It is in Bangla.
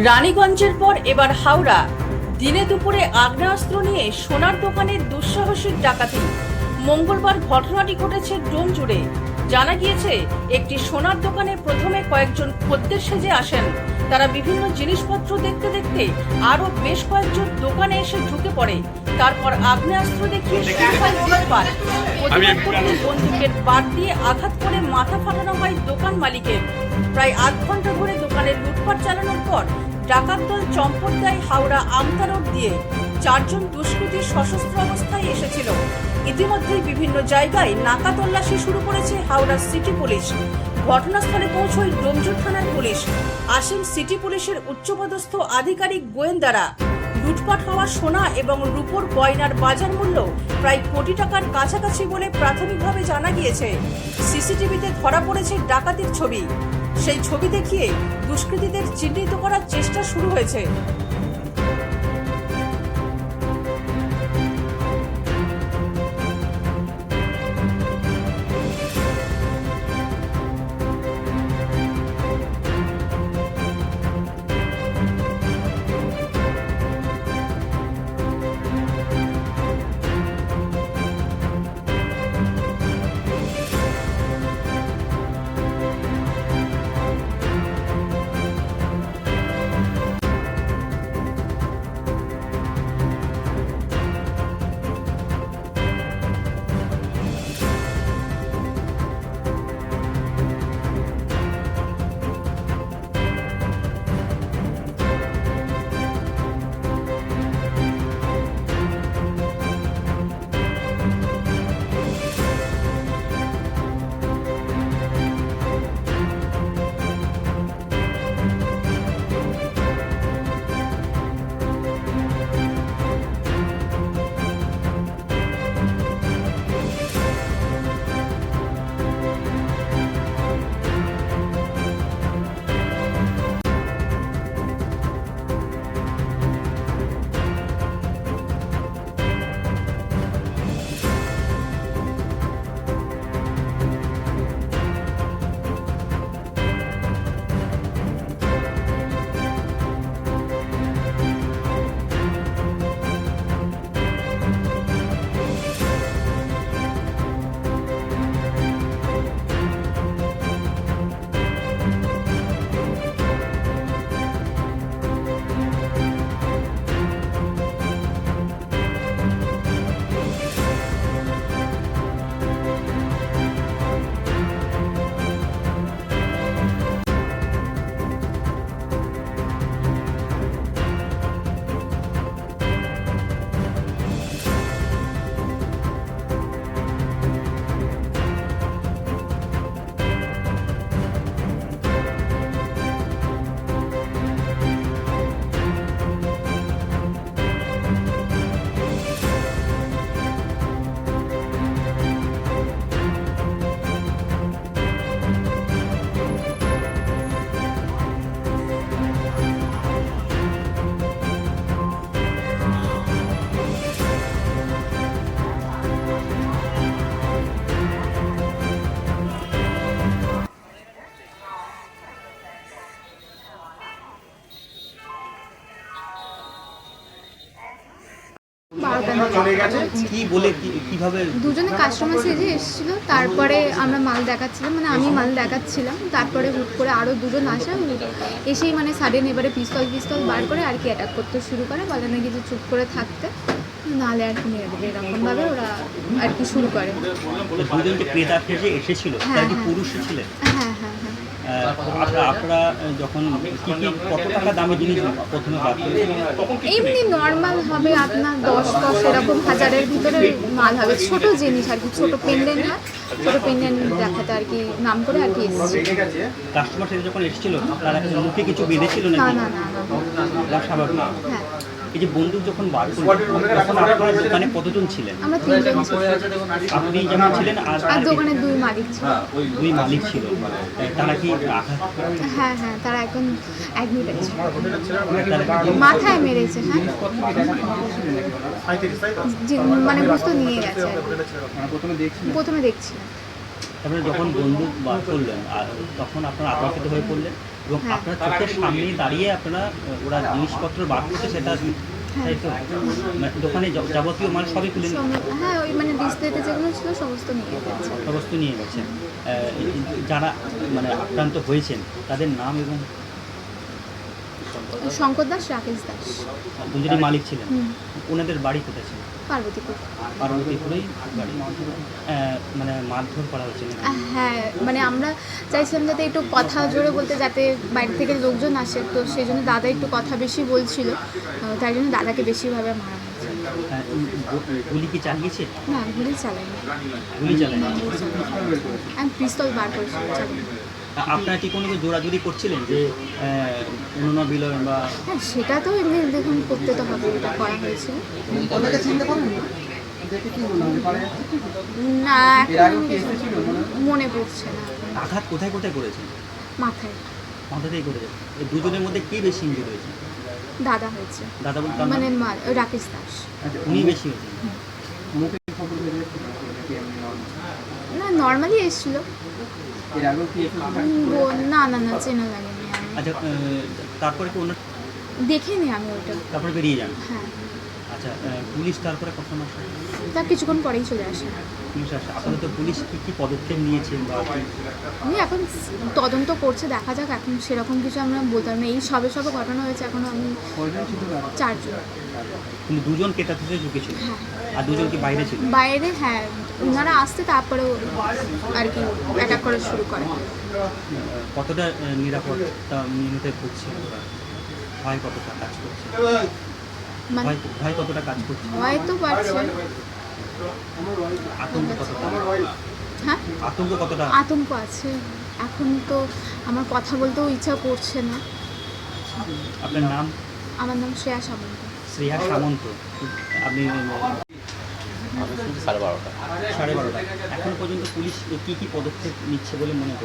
রানীগঞ্জের পর এবার হাওড়া। দিনে দুপুরে আগ্নেয়াস্ত্র নিয়ে সোনার দোকানের দুঃসাহসিক ডাকাতি। মঙ্গলবার ঘটনাটি ঘটেছে ডোম জুড়ে। জানা গিয়েছে, একটি সোনার দোকানে প্রথমে কয়েকজন খদ্দের সেজে আসেন। তারা বিভিন্ন জিনিসপত্র দেখতে দেখতে আরও বেশ কয়েকজন দোকানে এসে ঢুকে পড়ে। তারপর আগ্নেয়াস্ত্র দেখিয়ে সাফাই দিতে পারে। প্রতিবাদ করতে বন্দুকের বাট দিয়ে আঘাত করে মাথা ফাটানো হয় দোকান মালিকের। প্রায় আধ ঘন্টা ধরে দোকানের লুটপাট চালানোর পর ডাকাত দল চম্পট দেয় হাওড়া আমতা রোড দিয়ে। 4 জন দুষ্কৃতী সশস্ত্র অবস্থায় এসেছিল। ইতিমধ্যেই বিভিন্ন জায়গায় নাকা তল্লাশি শুরু করেছে হাওড়া সিটি পুলিশ। ঘটনাস্থলে পৌঁছয় ডোমজুর থানার পুলিশ। আসেন সিটি পুলিশের উচ্চপদস্থ আধিকারিক গোয়েন্দারা। লুটপাট হওয়া সোনা এবং রূপোর গয়নার বাজার মূল্য প্রায় কোটি টাকার কাছাকাছি বলে প্রাথমিকভাবে জানা গিয়েছে। সিসিটিভিতে ধরা পড়েছে ডাকাতির ছবি। সেই ছবি দেখিয়ে দুষ্কৃতীদের চিহ্নিত করার চেষ্টা শুরু হয়েছে। দুজনে কাস্টমার সেজে এসেছিল। তারপরে আমরা মাল দেখাচ্ছিলাম, মানে আমি মাল দেখাচ্ছিলাম। তারপরে হুট করে আরও দুজন আসা, এসেই মানে সাডেন এবারে পিস্তল বার করে আর কি অ্যাটাক করতে শুরু করে। বলে নাকি যে চুপ করে থাকতে, নাহলে আর কি মেরে দেবে, এরকমভাবে ওরা আর কি শুরু করে। দুজন যে ক্রেতা এসেছিল তারা কি পুরুষ ছিলেন? হ্যাঁ হ্যাঁ হ্যাঁ। আপনারা যখন কত টাকা দামি জিনিস প্রথমে বার করেন? এমনি নর্মাল হবে আপনার 10 এরকম হাজারের ভিতরে মাল হবে, ছোট জিনিস আর কি, ছোট পেন্ডেন্ট হয়, ছোট পেন্ডেন্ট দেখাতে আর কি নাম করে আর কি এসেছে। কাস্টমার সাথে যখন এসেছিল তারা মুখে কিছু বেঁধেছিল না? না না না, স্বাভাবিক। হ্যাঁ। এই যে বন্দুক যখন বার করলেন তখন আপনার দোকানে কতজন ছিলেন? আমরা 3 জন আপনি যেমন ছিলেন আর দোকানে 2 মালিক ছিল। 2 মালিক ছিল। তারা কি আঘাত? হ্যাঁ হ্যাঁ, তারা এখন অ্যাডমিট আছে, মাথায় মেরেছে। হ্যাঁ, মানে বুঝতে নিয়ে গেছে, প্রথমে দেখছিলাম। তারপরে যখন বন্দুক বার করলেন আর তখন আপনারা আতঙ্কিত হয়ে পড়লেন? এবং হ্যাঁ। আপনার চোখের সামনে দাঁড়িয়ে আপনারা ওরা জিনিসপত্র বার করতে সেটা তাই তো মানে দোকানে যাবতীয় মাল সবই খুলে হ্যাঁ ওই মানে ডিসপ্লেতে যেগুলো ছিল সমস্ত নিয়ে গেছে। সমস্ত নিয়ে গেছেন। যারা মানে আক্রান্ত হয়েছেন তাদের নাম এবং শঙ্কর দাস, রাকেশ দাস। দুজনই মালিক ছিলেন। হুম। ওনাদের বাড়ি কোথায় ছিল? পার্বতীপুর। পার্বতীপুরেই বাড়ি। মানে মারধর করা হয়েছিল নাকি? হ্যাঁ মানে আমরা চাইছিলাম যাতে একটু কথা জোরে বলতে, যাতে বাইরে থেকে লোকজন আসে, তো সেই জন্য দাদা একটু কথা বেশি বলছিল, তাই জন্য দাদাকে বেশিভাবে মারা হয়েছে। গুলি কি চালিয়েছে? না গুলি চালাইনি। গুলি চালায় আমি পিস্তল বার করেছি, চালাইনি। আপনারা কি কোনো জোরাজুরি করছিলেন যে অনন্য বিলয় বা হ্যাঁ সেটা তো এমনি দেখুন করতে তো হবে, এটা করা হয়েছিল। না এখন মনে পড়ছে না। আঘাত কোথায় কোথায় করেছেন? মাথায়। মাথাতেই করেছেন। এই দুজনের মধ্যে কি বেশি ইঞ্জুরি হয়েছে? দাদা হয়েছে, দাদা বলতে মানে রাকেশ দাস। উনি বেশি হয়েছেন। না নর্মালি এসেছিল। না না না চেনা লাগেনি আমি। আচ্ছা তারপরে কি ওনার দেখিনি আমি ওইটা। তারপরে বেরিয়ে যান? হ্যাঁ আচ্ছা পুলিশ তারপরে কখন আসে? তার কিছুক্ষণ পরেই চলে আসে। পুলিশ আসে। আপাতত পুলিশ কী পদক্ষেপ নিয়েছে বা উনি এখন তদন্ত করছে, দেখা যাক। এখন সেরকম কিছু আমরা বলতে পারবো না, এই সবে সবে ঘটনা হয়েছে, এখনও আমি 4 জন। কিন্তু দুজন কেতা থেকে ঢুকেছিল হ্যাঁ আর দুজন কি বাইরে ছিল? বাইরে, হ্যাঁ ওনারা আসতে তারপরে আর কি অ্যাটাক করা শুরু করে। কতটা নিরাপত্তা নিতে করছে? ভয় কতটা কাজ করছে? মানে ভয় কতটা কাজ করছে? হয়তো পারছে। আতঙ্ক কতটা? হ্যাঁ আতঙ্ক কতটা? আতঙ্ক আছে। এখন তো আমার কথা বলতেও ইচ্ছা করছে না। আপনার নাম? আমার নাম শ্রেয়া সামন্ত। শ্রেয়া সামন্ত। আপনি 12:30 12:30 এখনো পর্যন্ত পুলিশ কি পদক্ষেপ নিচ্ছে বলে মনে করেন?